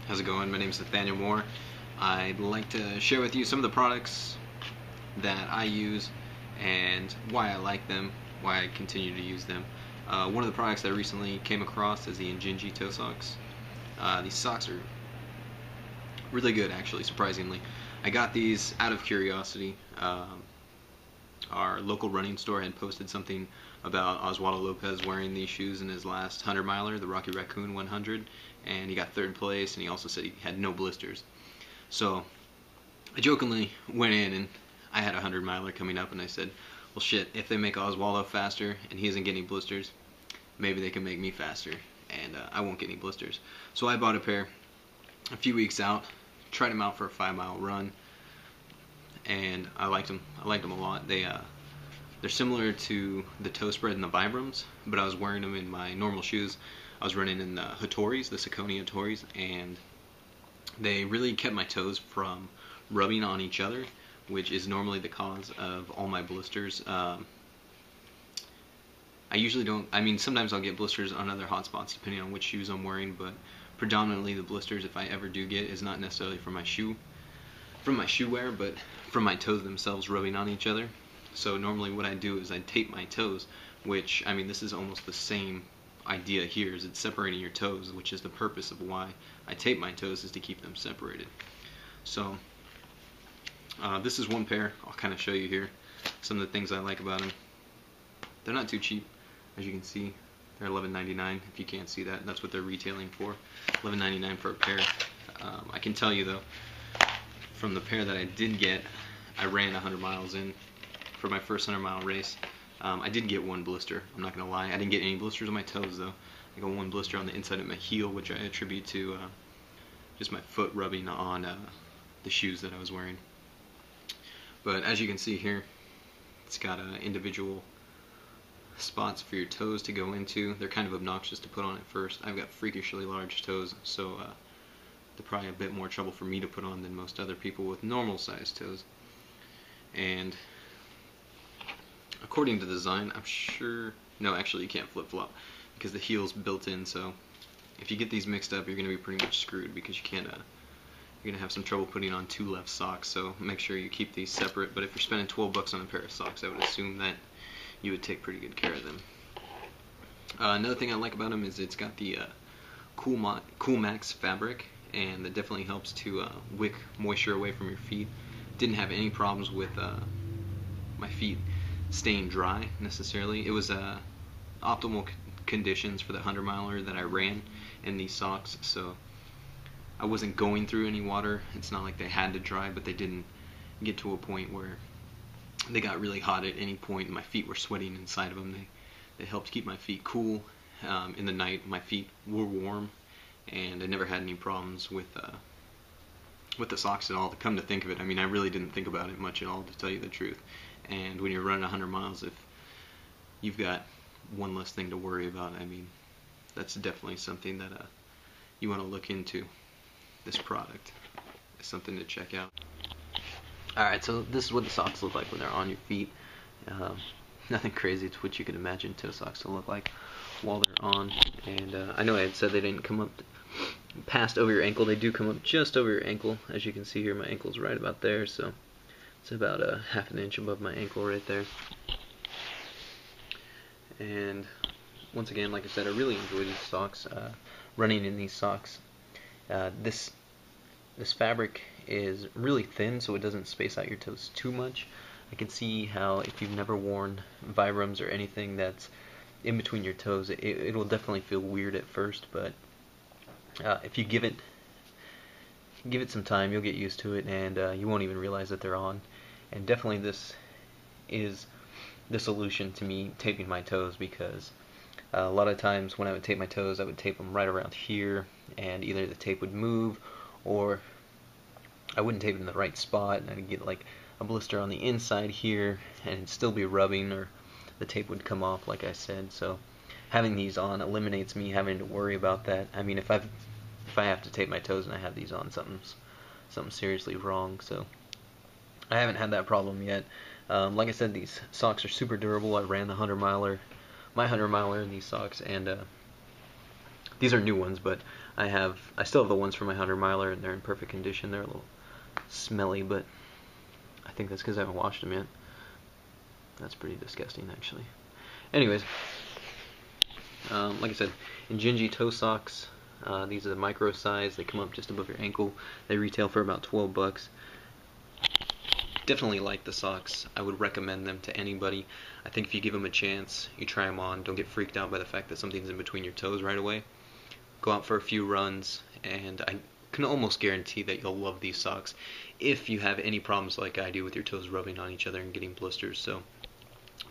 How's it going? My name is Nathaniel Moore. I'd like to share with you some of the products that I use and why I like them, why I continue to use them. One of the products that I recently came across is the Injinji Toesocks. These socks are really good, actually, surprisingly. I got these out of curiosity. Our local running store had posted something about Oswaldo Lopez wearing these shoes in his last 100 miler, the Rocky Raccoon 100, and he got third place, and he also said he had no blisters. So I jokingly went in, and I had a 100 miler coming up, and I said, well shit, if they make Oswaldo faster and he isn't getting blisters, maybe they can make me faster, and I won't get any blisters. So I bought a pair a few weeks out, tried them out for a 5-mile run, and I liked them. I liked them a lot. They're similar to the toe spread and the Vibrams, but I was wearing them in my normal shoes. I was running in the Hattoris, the Saucony Hattoris, and they really kept my toes from rubbing on each other, which is normally the cause of all my blisters. I usually don't, I mean, sometimes I'll get blisters on other hot spots depending on which shoes I'm wearing, but predominantly the blisters, if I ever do get, is not necessarily from my shoe wear, but from my toes themselves rubbing on each other. So normally what I do is I tape my toes, which, I mean, this is almost the same idea here, is it's separating your toes, which is the purpose of why I tape my toes, is to keep them separated. So this is one pair. I'll kind of show you here some of the things I like about them. They're not too cheap, as you can see. They're $11.99. If you can't see that, that's what they're retailing for, $11.99 for a pair. I can tell you though, from the pair that I did get, I ran 100 miles in for my first 100-mile race. I did get one blister, I'm not going to lie. I didn't get any blisters on my toes though. I got one blister on the inside of my heel, which I attribute to just my foot rubbing on the shoes that I was wearing. But as you can see here, it's got individual spots for your toes to go into. They're kind of obnoxious to put on at first. I've got freakishly large toes, so they're probably a bit more trouble for me to put on than most other people with normal sized toes. And according to the design, I'm sure, no, actually you can't flip-flop because the heel's built in, so if you get these mixed up, you're going to be pretty much screwed, because you can't, you're going to have some trouble putting on two left socks. So make sure you keep these separate. But if you're spending 12 bucks on a pair of socks, I would assume that you would take pretty good care of them. Another thing I like about them is it's got the Cool Max fabric, and that definitely helps to wick moisture away from your feet. Didn't have any problems with my feet staying dry necessarily. It was optimal conditions for the 100 miler that I ran in these socks, so I wasn't going through any water. It's not like they had to dry, but they didn't get to a point where they got really hot at any point. My feet were sweating inside of them. They helped keep my feet cool. In the night, my feet were warm, and I never had any problems with the socks at all. To come to think of it, I mean, I really didn't think about it much at all, to tell you the truth. And when you're running 100 miles, if you've got one less thing to worry about, I mean, that's definitely something that you want to look into. This product is something to check out. Alright, so this is what the socks look like when they're on your feet. Nothing crazy. It's what you can imagine toe socks to look like while they're on. And I know I had said they didn't come up past over your ankle. They do come up just over your ankle. As you can see here, my ankle's right about there, so it's about a half an inch above my ankle right there. And once again, like I said, I really enjoy these socks. Running in these socks, this fabric is really thin, so it doesn't space out your toes too much. I can see how if you've never worn Vibrams or anything that's in between your toes, it will definitely feel weird at first, but if you give it some time, you'll get used to it, and you won't even realize that they're on. And definitely this is the solution to me taping my toes, because a lot of times when I would tape my toes, I would tape them right around here, and either the tape would move, or I wouldn't tape it in the right spot, and I'd get like a blister on the inside here, and it'd still be rubbing, or the tape would come off, like I said. So having these on eliminates me having to worry about that. I mean, if I have to tape my toes and I have these on, something's seriously wrong. So I haven't had that problem yet. Like I said, these socks are super durable. I ran the 100 miler, my 100 miler in these socks, and These are new ones, but I still have the ones from my 100-miler, and they're in perfect condition. They're a little smelly, but I think that's because I haven't washed them yet. That's pretty disgusting, actually. Anyways, like I said, Injinji Toesocks. These are the micro size. They come up just above your ankle. They retail for about 12 bucks. Definitely like the socks. I would recommend them to anybody. I think if you give them a chance, you try them on, don't get freaked out by the fact that something's in between your toes right away. Go out for a few runs, and I can almost guarantee that you'll love these socks if you have any problems like I do with your toes rubbing on each other and getting blisters. So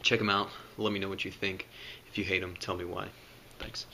check them out. Let me know what you think. If you hate them, tell me why. Thanks.